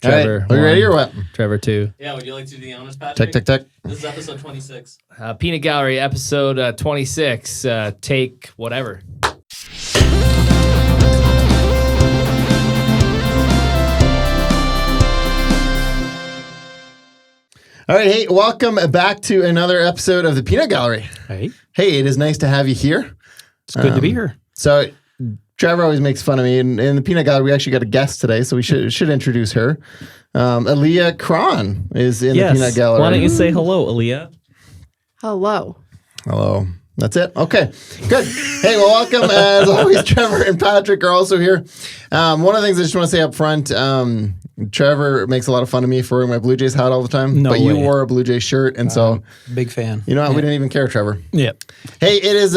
Trevor. Right. Are you ready or what? Trevor 2. Yeah, would you like to do the honors, Patrick? Tick. This is episode 26. Peanut Gallery, episode 26. Take whatever. All right, hey, welcome back to another episode of the Peanut Gallery. Hey, it is nice to have you here. it's good to be here. So, Trevor always makes fun of me. In the Peanut Gallery, we actually got a guest today, so we should introduce her. Aaliyah Cron is in the Peanut Gallery. Why don't you say hello, Aaliyah? Hello. Hello. That's it. Okay, good. Hey, well, welcome. As always, Trevor and Patrick are also here. One of the things I just want to say up front, Trevor makes a lot of fun of me for wearing my Blue Jays hat all the time. No but way. You wore a Blue Jays shirt, and so Big fan. you know what? We didn't even care, Trevor. Yeah. Hey, it is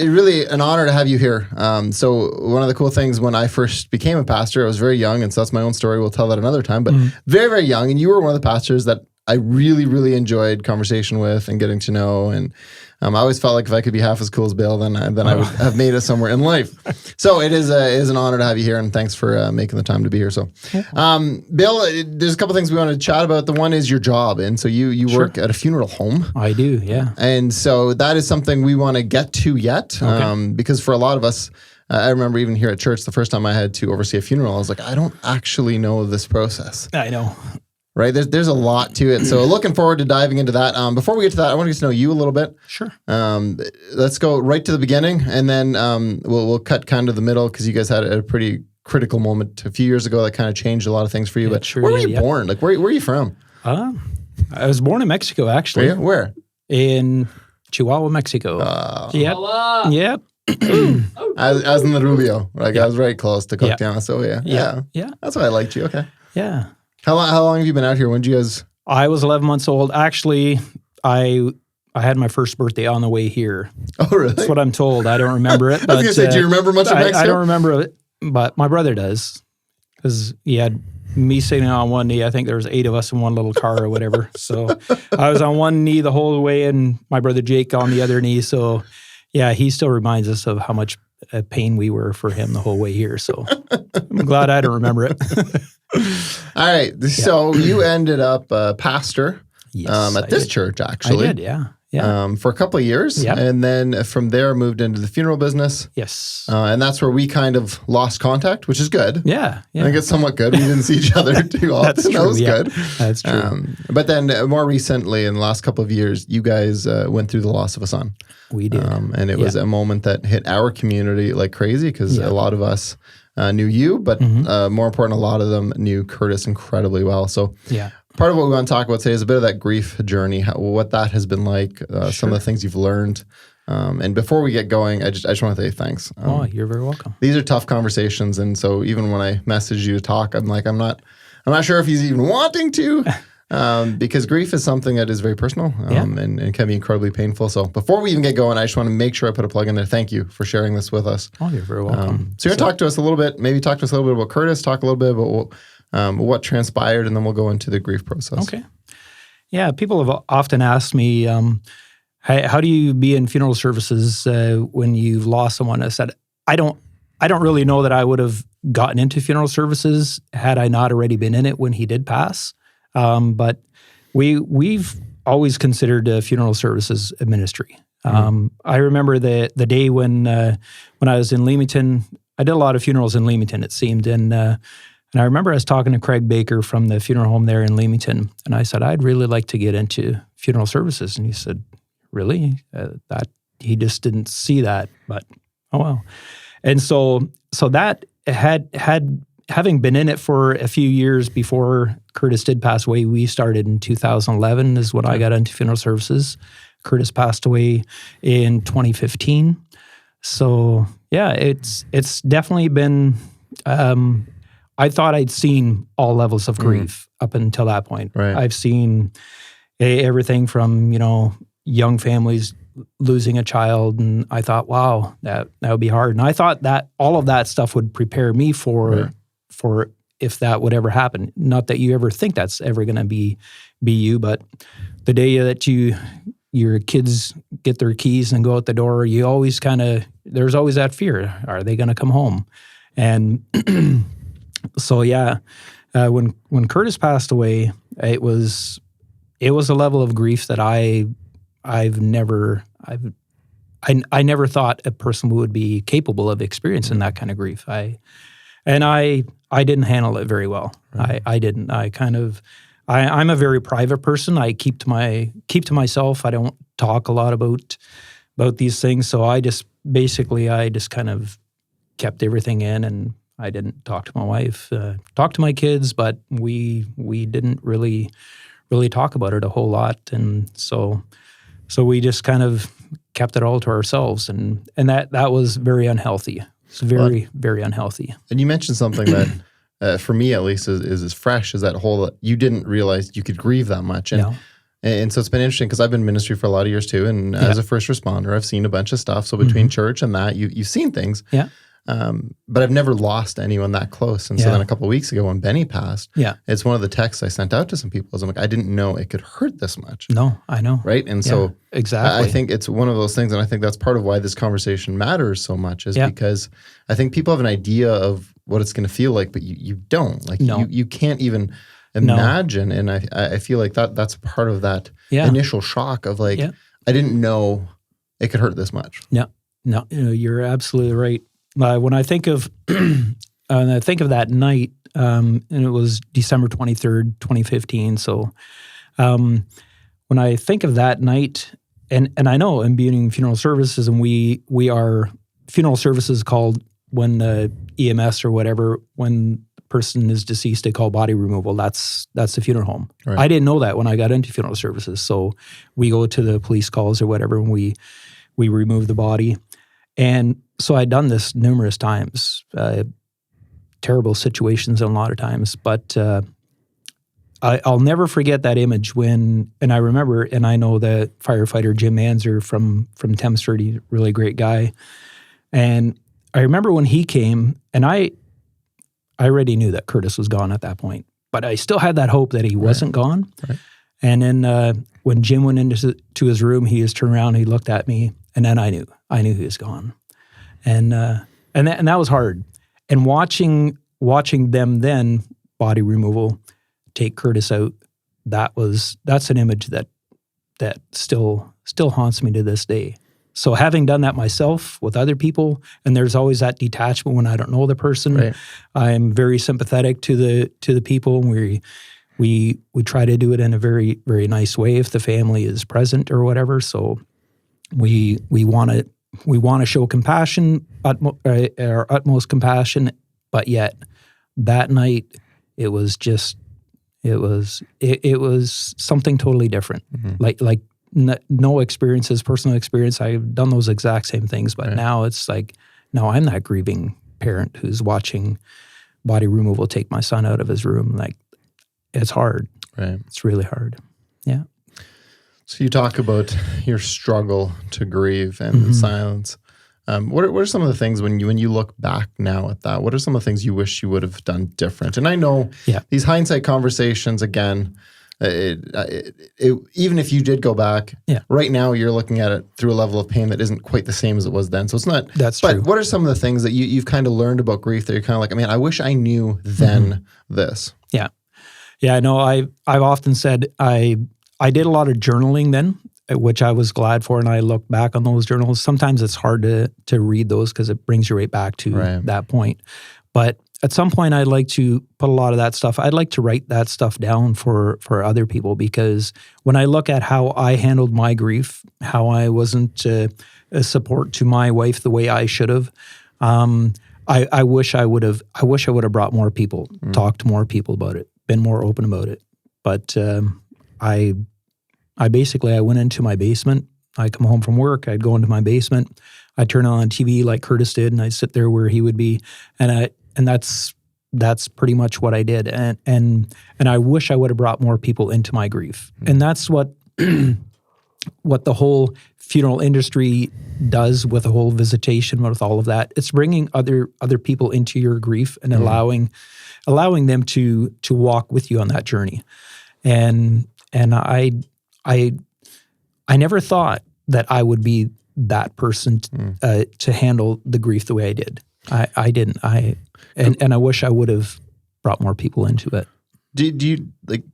really an honor to have you here. So one of the cool things when I first became a pastor, I was very young, and so that's my own story. We'll tell that another time. But very, very young, and you were one of the pastors that I really, really enjoyed conversation with and getting to know. And I always felt like if I could be half as cool as Bill, then I would have made it somewhere in life. So it is an honor to have you here, and thanks for making the time to be here. So, Bill, there's a couple things we wanted to chat about. The one is your job, and so you work at a funeral home. I do, yeah. And so that is something we want to get to yet, because for a lot of us, I remember even here at church, the first time I had to oversee a funeral, I was like, I don't actually know this process. I know. Right? There's a lot to it. So looking forward to diving into that. Before we get to that, I want to get to know you a little bit. Sure. Let's go right to the beginning, and then we'll cut kind of the middle, because you guys had a pretty critical moment a few years ago that kind of changed a lot of things for you. But sure where were did, you born? Like, where are you from? I was born in Mexico, actually. Were you? Where? In Chihuahua, Mexico. Yep. Hello. Yep. I was in the Rubio. Like, I was very close to Coquitlam. So yeah. That's why I liked you. Okay. Yeah. How long have you been out here? When did you guys? I was 11 months old. Actually, I had my first birthday on the way here. Oh, really? That's what I'm told. I don't remember it. I was going to say, do you remember much of Mexico? I don't remember it, but my brother does, because he had me sitting on one knee. I think there was 8 of us in one little car or whatever. So I was on one knee the whole way, and my brother Jake on the other knee. So yeah, he still reminds us of how much pain we were for him the whole way here. So I'm glad I don't remember it. All right. So you ended up pastor Yes, at this church, actually. I did, yeah. For a couple of years. Yep. And then from there moved into the funeral business. Yes. And that's where we kind of lost contact, which is good. Yeah. I think it's somewhat good. We didn't see each other too often. That's true, That was good. That's true. But then more recently, in the last couple of years, you guys went through the loss of a son. We did. And it was a moment that hit our community like crazy, because a lot of us knew you, but more important, a lot of them knew Kurtis incredibly well. So part of what we want to talk about today is a bit of that grief journey, what that has been like, some of the things you've learned. And before we get going, I just want to say thanks. You're very welcome. These are tough conversations, and so even when I message you to talk, I'm like, I'm not sure if he's even wanting to. Because grief is something that is very personal and can be incredibly painful. So before we even get going, I just want to make sure I put a plug in there. Thank you for sharing this with us. Oh, you're very welcome. So you're going to talk to us a little bit, maybe talk to us a little bit about Kurtis, talk a little bit about what transpired, and then we'll go into the grief process. Okay. Yeah, people have often asked me, how do you be in funeral services when you've lost someone? I said, I don't really know that I would have gotten into funeral services had I not already been in it when he did pass. But we've always considered funeral services a ministry. I remember the day when I was in Leamington. I did a lot of funerals in Leamington, it seemed, and I remember I was talking to Craig Baker from the funeral home there in Leamington, and I said, I'd really like to get into funeral services, and he said, really? That he just didn't see that, but oh well. And so that having been in it for a few years before Kurtis did pass away, we started in 2011 is when I got into funeral services. Kurtis passed away in 2015. So yeah, it's definitely been, I thought I'd seen all levels of grief up until that point. Right. I've seen everything from, young families losing a child, and I thought, wow, that would be hard. And I thought that all of that stuff would prepare me for if that would ever happen. Not that you ever think that's ever going to be you, but the day that your kids get their keys and go out the door, you always there's always that fear. Are they going to come home? And so, yeah, when Kurtis passed away, it was a level of grief that I never thought a person would be capable of experiencing that kind of grief. I didn't handle it very well. Right. I didn't. I'm a very private person. I keep to myself. I don't talk a lot about these things. So I just kind of kept everything in, and I didn't talk to my wife, talk to my kids, but we didn't really talk about it a whole lot. And so we just kind of kept it all to ourselves, and that was very unhealthy. It's very, very unhealthy. And you mentioned something that, for me at least, is as fresh as that whole, you didn't realize you could grieve that much. And, No. and so it's been interesting because I've been in ministry for a lot of years too. And as a first responder, I've seen a bunch of stuff. So between church and that, you've seen things. Yeah. But I've never lost anyone that close. And so then a couple of weeks ago when Benny passed, it's one of the texts I sent out to some people. I'm like, I didn't know it could hurt this much. No, I know. Right. And so exactly. I think it's one of those things. And I think that's part of why this conversation matters so much is because I think people have an idea of what it's going to feel like, but you don't. Like you can't even imagine. And I feel like that's part of that initial shock of like, I didn't know it could hurt this much. No, you're absolutely right. When I think of that night, and it was December 23rd, 2015. So when I think of that night, and I know I'm being in funeral services, and we are funeral services called when EMS or whatever, when the person is deceased, they call body removal. That's the funeral home. Right. I didn't know that when I got into funeral services. So we go to the police calls or whatever, and we remove the body. And so I'd done this numerous times, terrible situations a lot of times, but I'll never forget that image and I remember, and I know that firefighter Jim Manzer from Thamesford, he's a really great guy. And I remember when he came, and I already knew that Kurtis was gone at that point, but I still had that hope that he wasn't gone. Right. And then when Jim went into his room, he just turned around, he looked at me, and then I knew he was gone. And that was hard. And watching them then, body removal, take Kurtis out, that's an image that still haunts me to this day. So having done that myself with other people, and there's always that detachment when I don't know the person. Right. I'm very sympathetic to the people, and we try to do it in a very, very nice way if the family is present or whatever. So we want to show compassion, our utmost compassion, but yet that night it was something totally different. Mm-hmm. Like no experiences, personal experience. I've done those exact same things, but now it's like, no, I'm that grieving parent who's watching body removal take my son out of his room. Like, it's hard. Right. It's really hard. Yeah. So you talk about your struggle to grieve and silence. What are some of the things when you look back now at that? What are some of the things you wish you would have done different? And I know these hindsight conversations, again, even if you did go back, right now you're looking at it through a level of pain that isn't quite the same as it was then. So it's not. That's but true. What are some of the things that you've kind of learned about grief that you're kind of like, I mean, I wish I knew then this. Yeah. Yeah, no, I've often said I did a lot of journaling then, which I was glad for, and I look back on those journals. Sometimes it's hard to read those because it brings you right back to that point. But at some point, I'd like to put a lot of that stuff, I'd like to write that stuff down for other people, because when I look at how I handled my grief, how I wasn't a support to my wife the way I should have, I wish I would have brought more people, talked to more people about it, been more open about it. But I went into my basement. I come home from work. I'd go into my basement. I'd turn on TV like Kurtis did, and I'd sit there where he would be. And that's pretty much what I did. And I wish I would have brought more people into my grief. And that's what what the whole funeral industry does with the whole visitation, with all of that. It's bringing other people into your grief and allowing them to walk with you on that journey. And I never thought that I would be that person to handle the grief the way I did. I didn't. And I wish I would have brought more people into it. Do you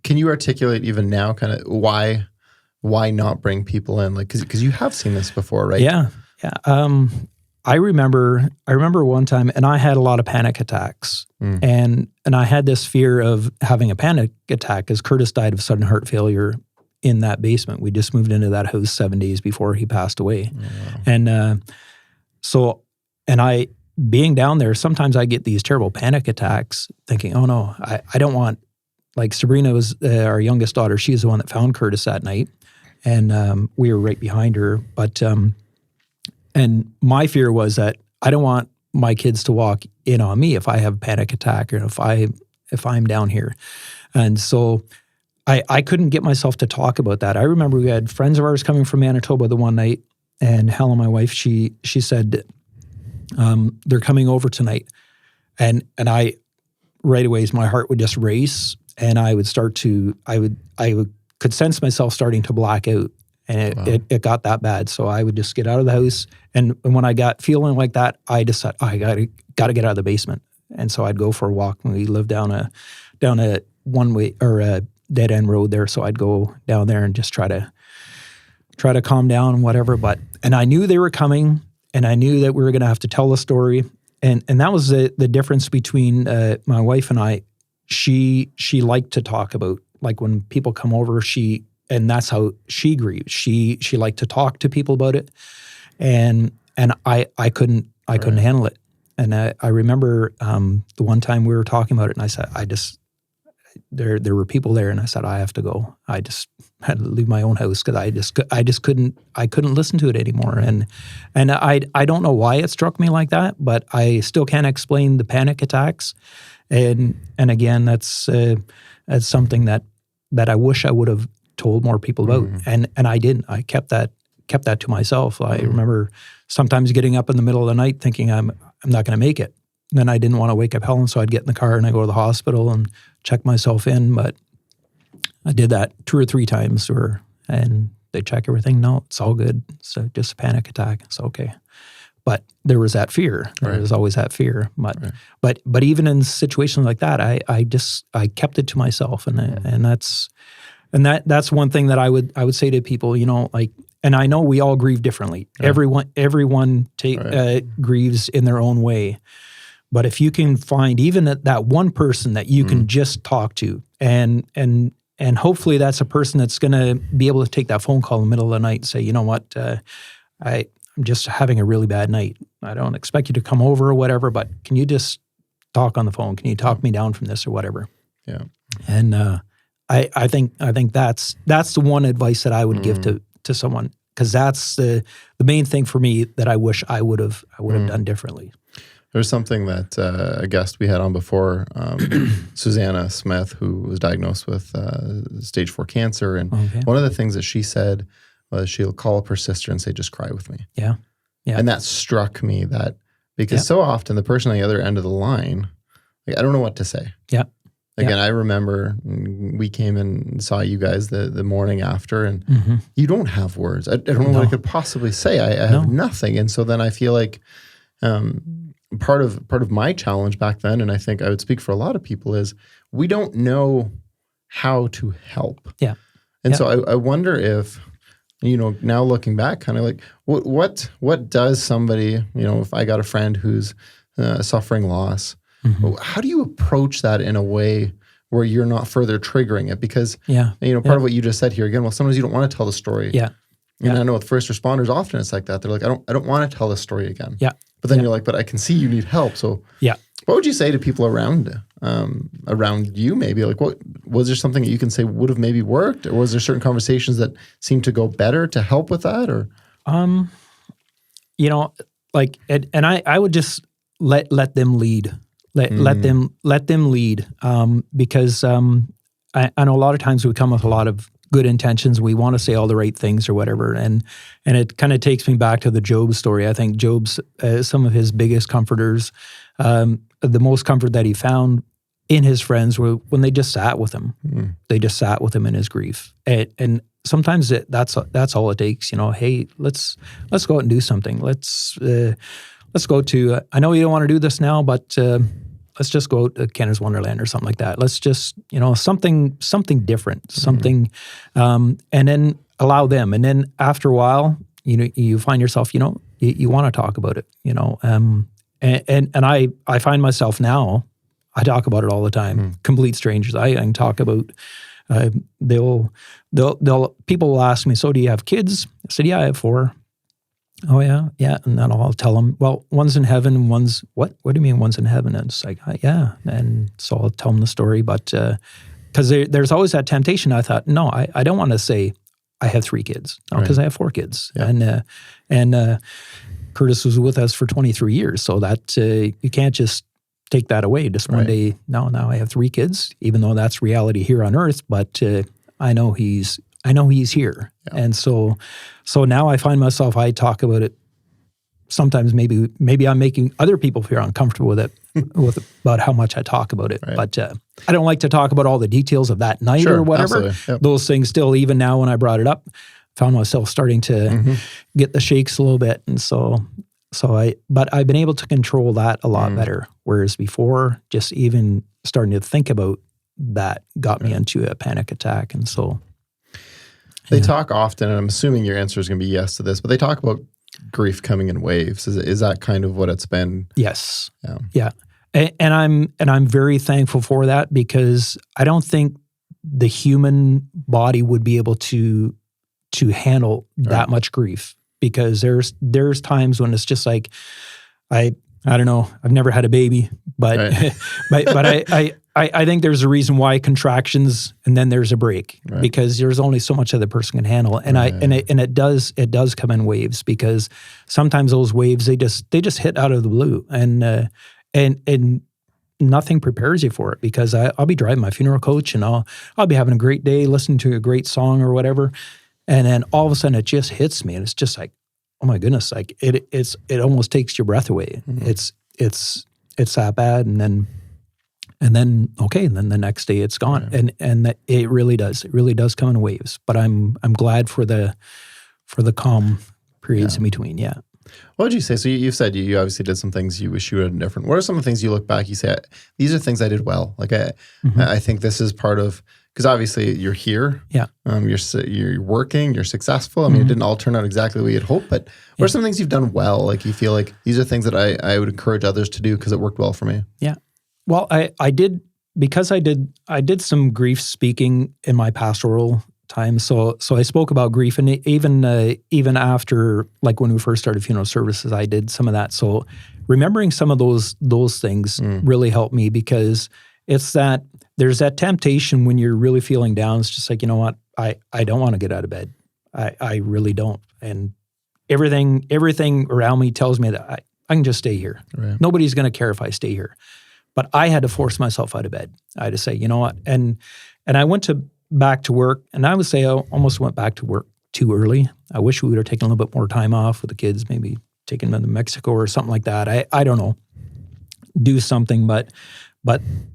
can you articulate even now kind of why not bring people in? Like, because you have seen this before, right? Yeah. I remember one time, and I had a lot of panic attacks, and I had this fear of having a panic attack because Kurtis died of sudden heart failure in that basement. We just moved into that house 7 days before he passed away. Oh, wow. And I being down there, sometimes I get these terrible panic attacks thinking, oh no, I don't want, like Sabrina was our youngest daughter. She's the one that found Kurtis that night. And we were right behind her. But, and my fear was that I don't want my kids to walk in on me if I have a panic attack or if I'm down here. And so I couldn't get myself to talk about that. I remember we had friends of ours coming from Manitoba the one night, and Helen, my wife, she said, they're coming over tonight. And I, right away, my heart would just race, and I would could sense myself starting to black out, and it got that bad. So I would just get out of the house, and when I got feeling like that, I just said, I got to get out of the basement. And so I'd go for a walk. We lived down a one-way or a dead-end road there, so I'd go down there and just try to calm down and whatever. And I knew they were coming, and I knew that we were going to have to tell the story. And that was the difference between my wife and I. She liked to talk about, like, when people come over, and that's how she grieved. She liked to talk to people about it, and I couldn't handle it. And I remember the one time we were talking about it, and I said, there were people there, and I said, I have to go. I just had to leave my own house because I just couldn't listen to it anymore. And I don't know why it struck me like that, but I still can't explain the panic attacks. And again, that's something that I wish I would have told more people about. And I didn't. I kept that to myself. I remember sometimes getting up in the middle of the night thinking I'm not going to make it. And then I didn't want to wake up Helen, so I'd get in the car and I go to the hospital and check myself in. But I did that 2 or 3 times, and they check everything. No, it's all good. It's just a panic attack. It's okay. But there was that fear. There was always that fear. But even in situations like that, I kept it to myself, and that's one thing that I would say to people. Like, and I know we all grieve differently. Right. Everyone grieves in their own way. But if you can find even that one person that you can just talk to, and hopefully that's a person that's going to be able to take that phone call in the middle of the night and say, you know what, I'm just having a really bad night. I don't expect you to come over or whatever, but can you just talk on the phone? Can you talk me down from this or whatever? Yeah. And I think that's the one advice that I would give to someone, because that's the main thing for me that I wish I would have done differently. There's something that a guest we had on before, Susanna Smith, who was diagnosed with stage 4 cancer. And one of the things that she said was she'll call up her sister and say, just cry with me. Yeah. And that struck me, because so often the person on the other end of the line, like, I don't know what to say. Yeah. Again, I remember we came and saw you guys the morning after, and you don't have words. I don't know what I could possibly say. I have nothing. And so then I feel like part of my challenge back then, and I think I would speak for a lot of people, is we don't know how to help. Yeah. And so I wonder if, now looking back, kind of like what does somebody, if I got a friend who's suffering loss, how do you approach that in a way where you're not further triggering it? Because, part of what you just said here again, well, sometimes you don't want to tell the story. Yeah. And I know with first responders, often it's like that. They're like, I don't want to tell the story again. Yeah. But then you're like, but I can see you need help. So what would you say to people around you maybe? Like, what was there something that you can say would have maybe worked? Or was there certain conversations that seemed to go better to help with that? Or I would just let them lead. Let them lead, because I know a lot of times we come with a lot of good intentions. We want to say all the right things or whatever, and it kind of takes me back to the Job story. I think Job's some of his biggest comforters, the most comfort that he found in his friends were when they just sat with him. They just sat with him in his grief, and sometimes that's all it takes. Hey, let's go out and do something. Let's go to. I know you don't want to do this now, but go out to Canada's Wonderland or something like that. Let's just, something different, something, and then allow them. And then after a while, you find yourself, you want to talk about it, and I find myself now, I talk about it all the time. Complete strangers. I can talk about, people will ask me, so do you have kids? I said, yeah, I have 4. Oh yeah. And then I'll tell them, well, one's in heaven and one's, what do you mean one's in heaven? And it's like, yeah. And so I'll tell them the story, but, cause there's always that temptation. I thought, no, I don't want to say I have 3 kids, because I have 4 kids. Yeah. And Kurtis was with us for 23 years. So that, you can't just take that away. Just one day, now I have 3 kids, even though that's reality here on earth, but, I know he's here. Yeah. And so now I find myself, I talk about it. Sometimes maybe I'm making other people feel uncomfortable with it, about how much I talk about it. Right. But I don't like to talk about all the details of that night or whatever. Yep. Those things still, even now when I brought it up, found myself starting to get the shakes a little bit. And but I've been able to control that a lot better. Whereas before, just even starting to think about that got me into a panic attack. And so they talk often, and I'm assuming your answer is going to be yes to this, but they talk about grief coming in waves. Is that kind of what it's been? Yes. Yeah. And I'm very thankful for that, because I don't think the human body would be able to handle that much grief, because there's times when it's just like, I don't know, I've never had a baby, but I think there's a reason why contractions and then there's a break, because there's only so much that the person can handle. And it does come in waves, because sometimes those waves, they just hit out of the blue, and nothing prepares you for it, because I'll be driving my funeral coach and I'll be having a great day, listening to a great song or whatever. And then all of a sudden it just hits me, and it's just like, oh my goodness, like it almost takes your breath away. It's that bad. And then the next day it's gone. And that it really does come in waves, but I'm glad for the calm periods in between. Yeah. What would you say? So you've said you obviously did some things you wish you would have different. What are some of the things you look back, you say, these are things I did well. Like I think this is part of, because obviously you're here. Yeah. You're working, you're successful. I mean, it didn't all turn out exactly the way you'd hoped, but what are some things you've done well? Like you feel like these are things that I would encourage others to do because it worked well for me. Yeah. Well, I did some grief speaking in my pastoral time. So I spoke about grief, and even after, like when we first started funeral services, I did some of that. So remembering some of those things really helped me, because it's that there's that temptation when you're really feeling down. It's just like, you know what, I don't want to get out of bed. I really don't. And everything around me tells me that I can just stay here. Right. Nobody's going to care if I stay here. But I had to force myself out of bed. I had to say, you know what? And I went back to work, and I would say I almost went back to work too early. I wish we would have taken a little bit more time off with the kids, maybe taking them to Mexico or something like that. I don't know, do something. But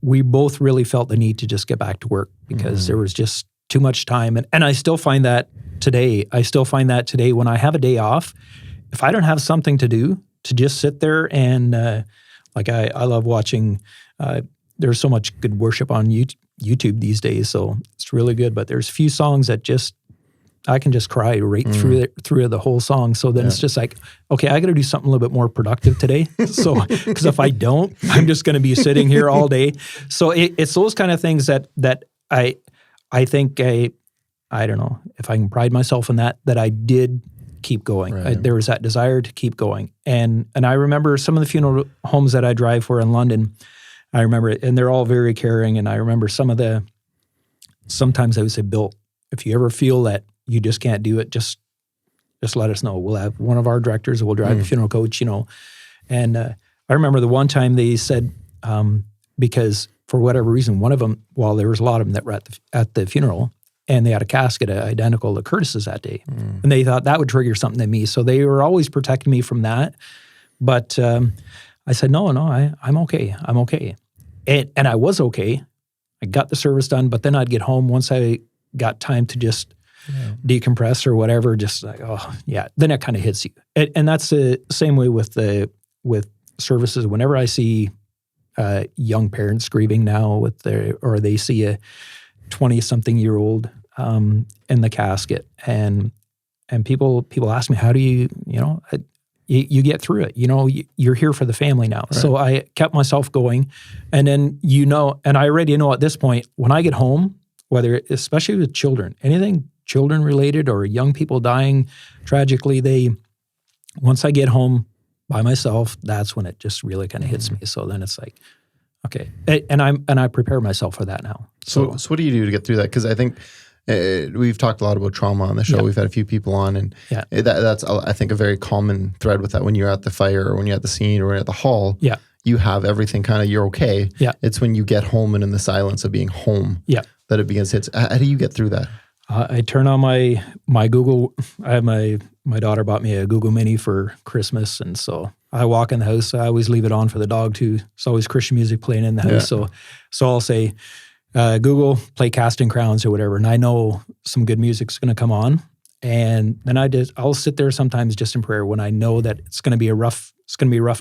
we both really felt the need to just get back to work, because there was just too much time. And I still find that today. When I have a day off, if I don't have something to do, to just sit there and like I love watching, there's so much good worship on YouTube these days, so it's really good. But there's a few songs that I can just cry right through the whole song. So then it's just like, okay, I got to do something a little bit more productive today. So, because if I don't, I'm just going to be sitting here all day. So it's those kind of things that I think I don't know if I can pride myself in that I did keep going. Right. There was that desire to keep going. And I remember some of the funeral homes that I drive for in London, I remember it, and they're all very caring. And I remember sometimes I would say, Bill, if you ever feel that you just can't do it, just let us know. We'll have one of our directors, we'll drive a funeral coach, And I remember the one time they said, because for whatever reason, one of them, well, there was a lot of them that were at the funeral, and they had a casket identical to Kurtis's that day. And they thought that would trigger something in me. So they were always protecting me from that. But I said, no, I'm okay. I'm okay. And I was okay. I got the service done, but then I'd get home once I got time to just decompress or whatever, just like, oh, yeah. Then it kind of hits you. And that's the same way with services. Whenever I see young parents grieving now or they see a 20-something-year-old in the casket, and people ask me, how do you get through it? You're here for the family now. Right. So I kept myself going, and then and I already know at this point when I get home, especially with children, anything children related or young people dying tragically, once I get home by myself, that's when it just really kind of hits me. So then it's like, okay, and I prepare myself for that now. So what do you do to get through that? Because I think we've talked a lot about trauma on the show. Yeah. We've had a few people on, and that's I think a very common thread with that. When you're at the fire, or when you're at the scene, or when you're at the hall, you have everything kind of, you're okay. Yeah. It's when you get home and in the silence of being home, that it begins to hit. How do you get through that? I turn on my Google. I have my daughter bought me a Google Mini for Christmas, and so I walk in the house. I always leave it on for the dog too. It's always Christian music playing in the house. So I'll say, Google, play Casting Crowns or whatever, and I know some good music's going to come on, and then I'll sit there sometimes just in prayer when I know that it's going to be a rough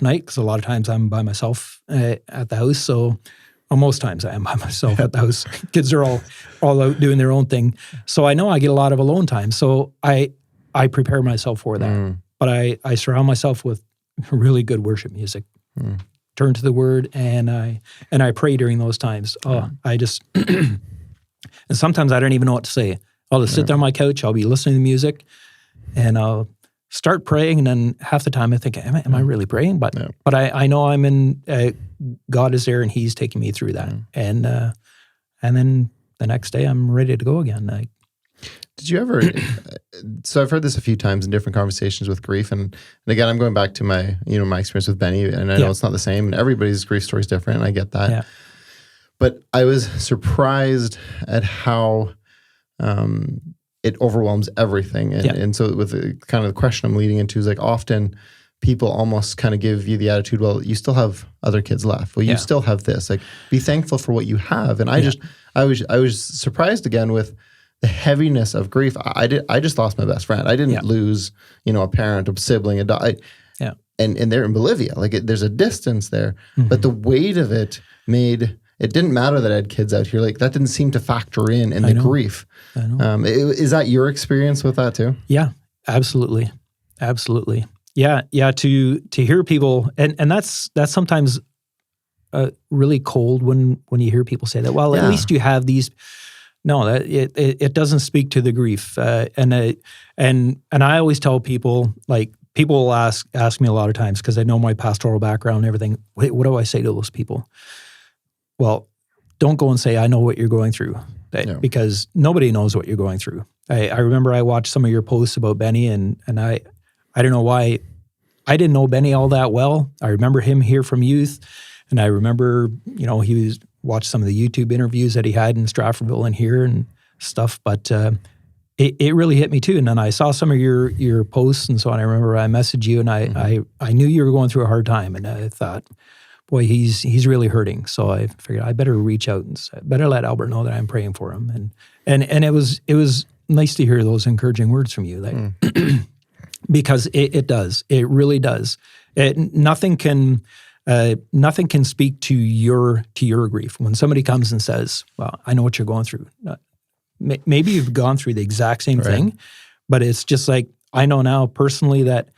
night, because a lot of times I'm by myself at the house. So. Well, most times I am by myself at the house. Kids are all out doing their own thing. So I know I get a lot of alone time. So I prepare myself for that. But I surround myself with really good worship music. Turn to the Word, and I pray during those times. I just and sometimes I don't even know what to say. I'll just sit there on my couch. I'll be listening to music, and I'll start praying, and then half the time I think, am I really praying? But I know I'm in, God is there, and He's taking me through that. And then the next day I'm ready to go again. Did you ever, so I've heard this a few times in different conversations with grief, and again, I'm going back to my experience with Benny, and I know it's not the same, and everybody's grief story is different, and I get that. Yeah. But I was surprised at how it overwhelms everything. And so with the kind of the question I'm leading into is like, often people almost kind of give you the attitude, well, you still have other kids left. Well, you still have this. Like, be thankful for what you have. And I was surprised again with the heaviness of grief. I just lost my best friend. I didn't lose, a parent, a sibling, a dog. And they're in Bolivia. Like, there's a distance there. But the weight of it it didn't matter that I had kids out here. Like, that didn't seem to factor in the grief. I know. Is that your experience with that too? Yeah, absolutely. Absolutely. Yeah. To hear people, and that's sometimes really cold when you hear people say that. Well, at least you have these. No, it doesn't speak to the grief. And I always tell people, like, people will ask me a lot of times, because they know my pastoral background and everything. What do I say to those people? Well, don't go and say, I know what you're going through, because nobody knows what you're going through. I remember I watched some of your posts about Benny, and I don't know why. I didn't know Benny all that well. I remember him here from youth, and I remember, he watched some of the YouTube interviews that he had in Stratfordville and here and stuff, but it really hit me too. And then I saw some of your posts and so on. I remember I messaged you, and I knew you were going through a hard time, and I thought, boy, he's really hurting. So I figured I better reach out and better let Albert know that I'm praying for him. And it was nice to hear those encouraging words from you, because it does. It really does. Nothing can speak to your grief. When somebody comes and says, "Well, I know what you're going through." Maybe you've gone through the exact same thing, but it's just like, I know now personally that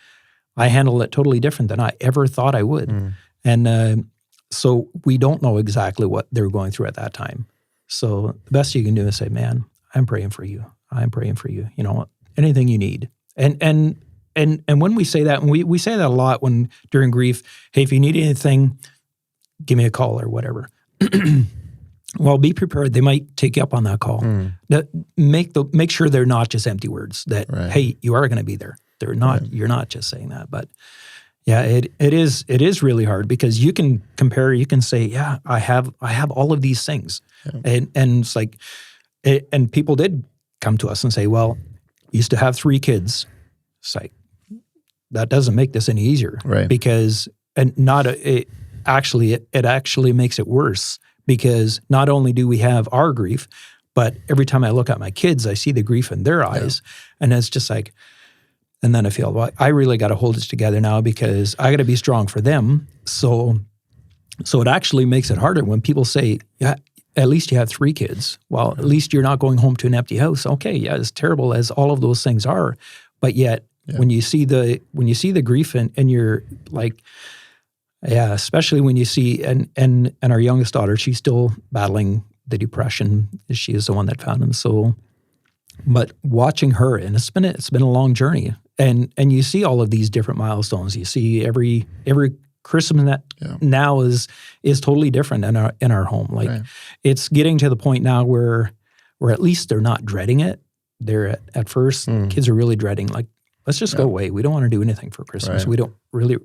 I handle it totally different than I ever thought I would. And so we don't know exactly what they're going through at that time. So the best you can do is say, man, I'm praying for you. I'm praying for you. Anything you need. And when we say that, and we say that a lot during grief, hey, if you need anything, give me a call or whatever. Well, be prepared. They might take you up on that call. Make sure they're not just empty words, that, hey, you are going to be there. They're not, you're not just saying that, but yeah, it is really hard, because you can compare, you can say, yeah, I have all of these things. And it's like, and people did come to us and say, well, you used to have 3 kids. It's like, that doesn't make this any easier. Right. Because, it actually makes it worse, because not only do we have our grief, but every time I look at my kids, I see the grief in their eyes. And it's just like, and then I feel, well, I really got to hold this together now, because I got to be strong for them. So So it actually makes it harder when people say, yeah, at least you have 3 kids. Well, at least you're not going home to an empty house. Okay, yeah, as terrible as all of those things are, but yet when you see the grief and you're like, yeah, especially when you see and our youngest daughter, she's still battling the depression. She is the one that found him. So, but watching her, and it's been a long journey, and you see all of these different milestones. You see every Christmas that now is totally different in our home. Like it's getting to the point now where at least they're not dreading it. They're at first kids are really dreading, like, let's just go away. We don't want to do anything for Christmas. We don't really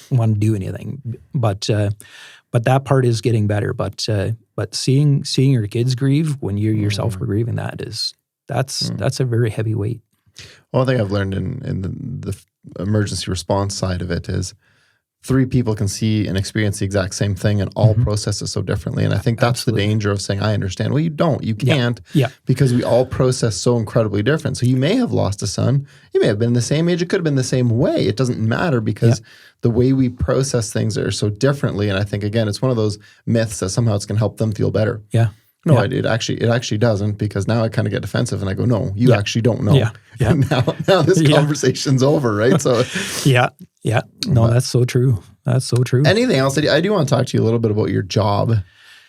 want to do anything. But that part is getting better. But seeing your kids grieve when you yourself are grieving, that's a very heavy weight. One thing I've learned in the emergency response side of it is 3 people can see and experience the exact same thing and all process it so differently. And I think that's the danger of saying, I understand. Well, you don't. You can't because we all process so incredibly different. So you may have lost a son. You may have been the same age. It could have been the same way. It doesn't matter because the way we process things are so differently. And I think, again, it's one of those myths that somehow it's going to help them feel better. Yeah. No, it actually doesn't, because now I kind of get defensive and I go, no, you actually don't know. Yeah. And now this conversation's over, right? So No, that's so true. That's so true. Anything else? I do want to talk to you a little bit about your job.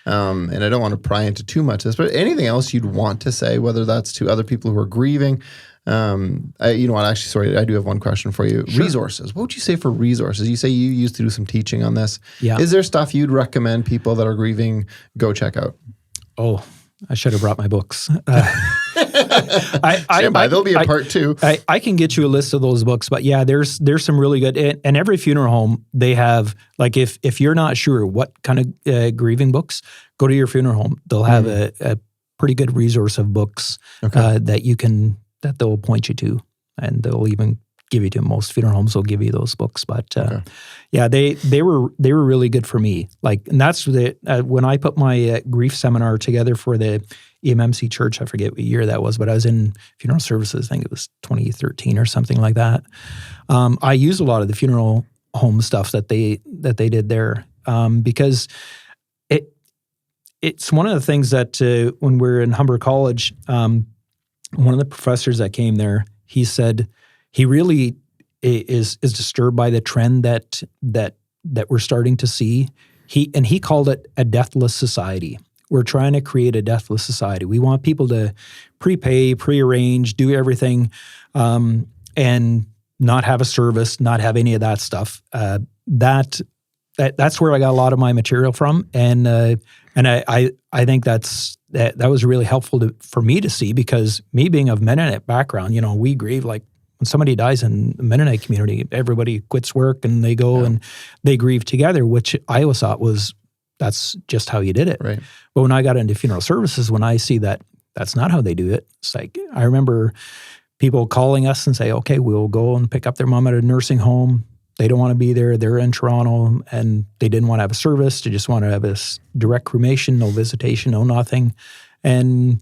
And I don't want to pry into too much of this, but anything else you'd want to say, whether that's to other people who are grieving. You know what? Actually, sorry, I do have one question for you. Sure. Resources. What would you say for resources? You say you used to do some teaching on this. Yeah. Is there stuff you'd recommend people that are grieving go check out? Oh, I should have brought my books. There'll be a part 2. I can get you a list of those books, but yeah, there's some really good. And every funeral home, they have, like, if you're not sure what kind of grieving books, go to your funeral home. They'll have a pretty good resource of books that they'll point you to, and they'll even give you to most funeral homes. Will give you those books, but they were really good for me. Like, and that's when I put my grief seminar together for the EMMC church. I forget what year that was, but I was in funeral services. I think it was 2013 or something like that. I used a lot of the funeral home stuff that they did there because it's one of the things that when we're in Humber College, one of the professors that came there, he said he really is disturbed by the trend that we're starting to see. He called it a deathless society. We're trying to create a deathless society. We want people to prepay, prearrange, do everything, and not have a service, not have any of that stuff. That's where I got a lot of my material from, and I think that was really helpful for me to see, because me being of Mennonite background, you know, we grieve like when somebody dies in the Mennonite community, everybody quits work and they go and they grieve together, which I always thought that's just how you did it. Right. But when I got into funeral services, when I see that that's not how they do it, it's like, I remember people calling us and say, okay, we'll go and pick up their mom at a nursing home. They don't want to be there. They're in Toronto and they didn't want to have a service. They just want to have a direct cremation, no visitation, no nothing. And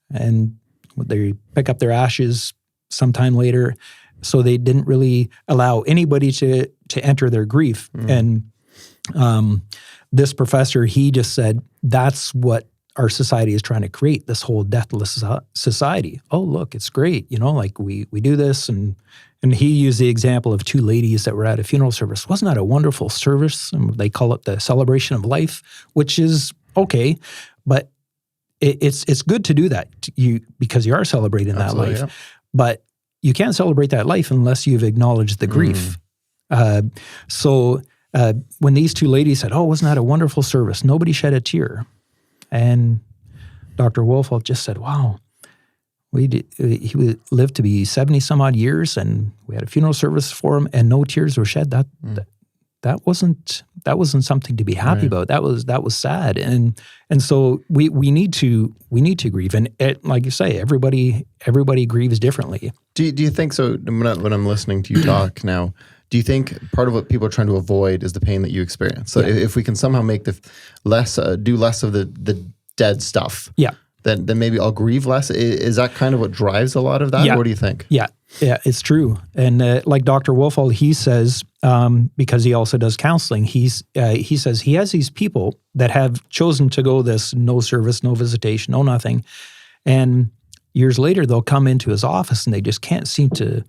they pick up their ashes sometime later. So they didn't really allow anybody to enter their grief. And this professor, he just said, that's what our society is trying to create, this whole deathless society. Oh, look, it's great. You know, like we do this. And he used the example of 2 ladies that were at a funeral service. Wasn't that a wonderful service? And they call it the celebration of life, which is okay. But it's good to do that because you are celebrating that life. Yeah. But you can't celebrate that life unless you've acknowledged the grief. So when these 2 ladies said, oh, wasn't that a wonderful service? Nobody shed a tear. And Dr. Wolfold just said, wow, he lived to be 70 some odd years, and we had a funeral service for him and no tears were shed. That wasn't something to be happy about. That was sad. And so we need to grieve. And like you say, everybody grieves differently. Do you think so? When I'm listening to you talk now, do you think part of what people are trying to avoid is the pain that you experience? So if we can somehow make do less of the dead stuff, then maybe I'll grieve less. Is that kind of what drives a lot of that? Or what do you think? Yeah. Yeah, it's true. And like Dr. Wolfald, he says, because he also does counseling, he says he has these people that have chosen to go this no service, no visitation, no nothing. And years later, they'll come into his office and they just can't seem to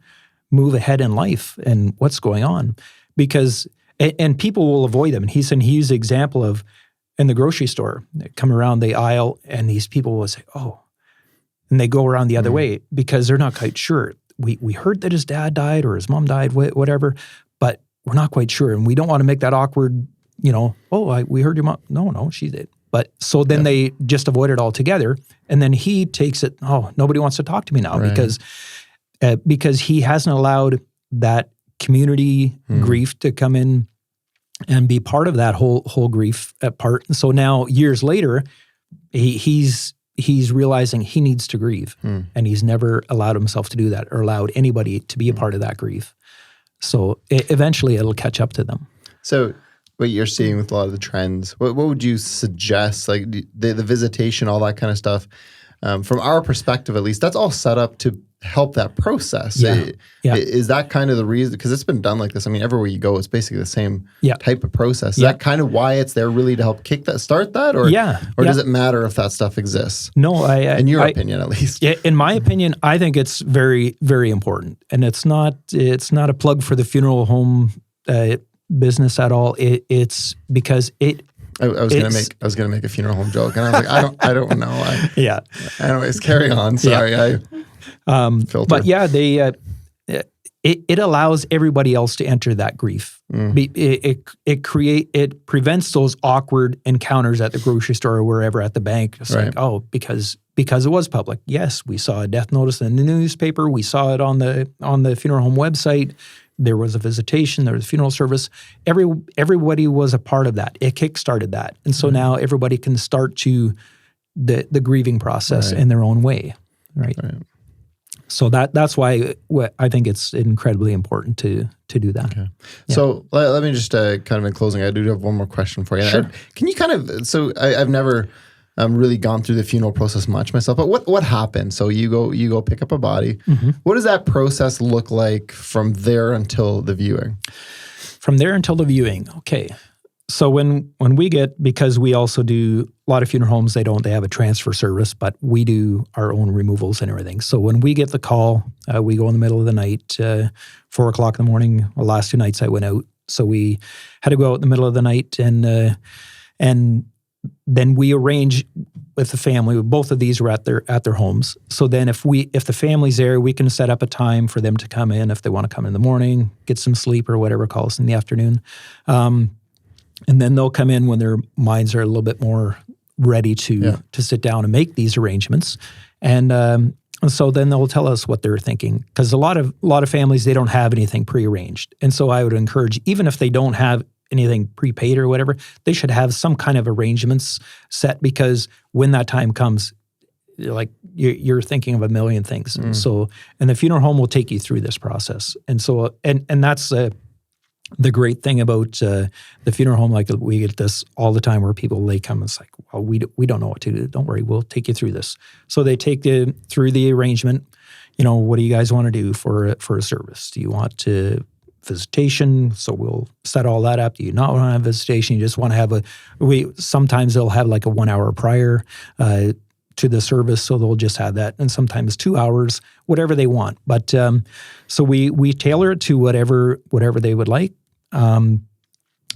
move ahead in life and what's going on. Because, and people will avoid them. And he said he used the example of in the grocery store, they come around the aisle and these people will say, oh, and they go around the other way because they're not quite sure. We heard that his dad died or his mom died, whatever, but we're not quite sure. And we don't want to make that awkward, we heard your mom. No, she did. But so then they just avoid it altogether. And then he takes it, nobody wants to talk to me now because he hasn't allowed that community grief to come in and be part of that whole grief part. And so now years later, he's realizing he needs to grieve, and he's never allowed himself to do that or allowed anybody to be a part of that grief. So eventually it'll catch up to them. So what you're seeing with a lot of the trends, what would you suggest? Like the visitation, all that kind of stuff, from our perspective at least, that's all set up to help that process. Yeah. Is that kind of the reason? Because it's been done like this. I mean, everywhere you go, it's basically the same type of process. Is that kind of why it's there really to help start that? Or does it matter if that stuff exists? No, in your opinion, at least. In my opinion, I think it's very, very important. And it's not a plug for the funeral home business at all. It's because I was gonna make a funeral home joke, and I was like, I don't know. Anyways, carry on. Sorry, filter. But it allows everybody else to enter that grief. It prevents those awkward encounters at the grocery store or wherever, at the bank. It's like, because it was public. Yes, we saw a death notice in the newspaper. We saw it on the funeral home website. There was a visitation. There was a funeral service. Everybody was a part of that. It kickstarted that, and so now everybody can start to the grieving process in their own way. Right. So that's why I think it's incredibly important to do that. Okay. Yeah. So let me just kind of in closing, I do have one more question for you. Sure. Can you kind of, so I've never really gone through the funeral process much myself, but what happened? So you go pick up a body. What does that process look like from there until the viewing? From there until the viewing. Okay. So when we get, because we also do a lot of funeral homes, they have a transfer service, but we do our own removals and everything. So when we get the call, we go in the middle of the night, 4 o'clock in the morning. The last 2 nights I went out. So we had to go out in the middle of the night and then we arrange with the family. Both of these were at their homes. So then if the family's there, we can set up a time for them to come in if they want to come in the morning, get some sleep or whatever, call us in the afternoon. And then they'll come in when their minds are a little bit more ready to sit down and make these arrangements. And so then they'll tell us what they're thinking. Because a lot of families, they don't have anything prearranged. And so I would encourage, even if they don't have anything prepaid or whatever, they should have some kind of arrangements set, because when that time comes, you're thinking of a million things. So, and the funeral home will take you through this process. And so, and that's the great thing about the funeral home. Like, we get this all the time where they come and it's like, well, we don't know what to do. Don't worry, we'll take you through this. So they take you through the arrangement. What do you guys want to do for a service? Do you want to visitation? So we'll set all that up. Do you not want to have visitation? You just want to have sometimes they'll have like a 1 hour prior to the service. So they'll just have that. And sometimes 2 hours, whatever they want. But so we tailor it to whatever they would like.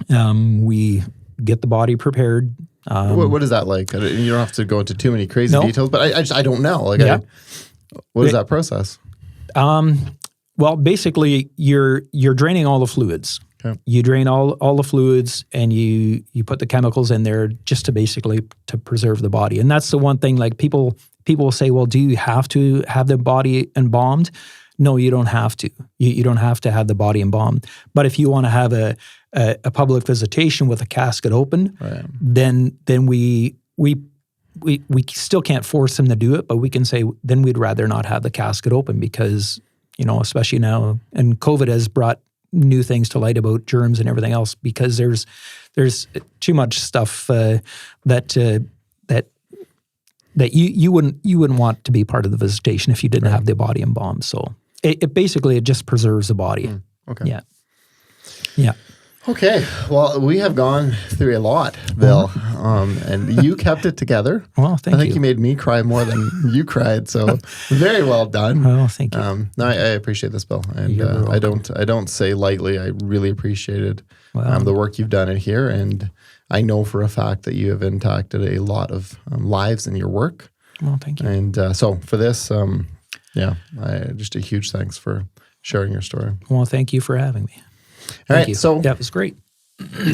We get the body prepared. What is that like? You don't have to go into too many crazy details, but I don't know. What is that process? Well, basically, you're draining all the fluids. Okay. You drain all the fluids, and you put the chemicals in there just to preserve the body. And that's the one thing. Like, people will say, well, do you have to have the body embalmed? No, you don't have to. You don't have to have the body embalmed. But if you want to have a public visitation with a casket open, then we still can't force them to do it, but we can say, then we'd rather not have the casket open, because, especially now, and COVID has brought new things to light about germs and everything else, because there's too much stuff that you wouldn't want to be part of the visitation if you didn't have the body embalmed. So it basically it just preserves the body. Okay. Yeah. Yeah. Okay. Well, we have gone through a lot, Bill, and you kept it together. Well, thank I think you. you made me cry more than you cried. So very well done. Oh, thank you. No, I appreciate this, Bill, and You're I don't say lightly. I really appreciated Wow. the work you've done in here, and I know for a fact that you have impacted a lot of lives in your work. Well, thank you. And so for this, just a huge thanks for sharing your story. Well, thank you for having me. All right, you. so yeah, it was great.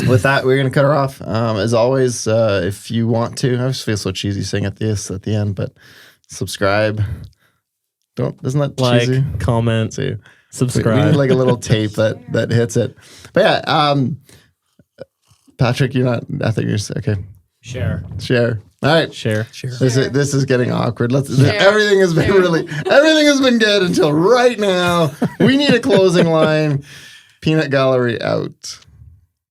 with that, we're going to cut her off. As always, if you want to, I just feel so cheesy saying at the end, but subscribe. Isn't that cheesy? Like, comment, See, subscribe. we need like a little tape that hits it. But yeah, Patrick, you're not. I think you're okay. Share. All right. Share. This is getting awkward. Share. Everything has been everything has been good until right now. We need a closing line. Peanut Gallery out.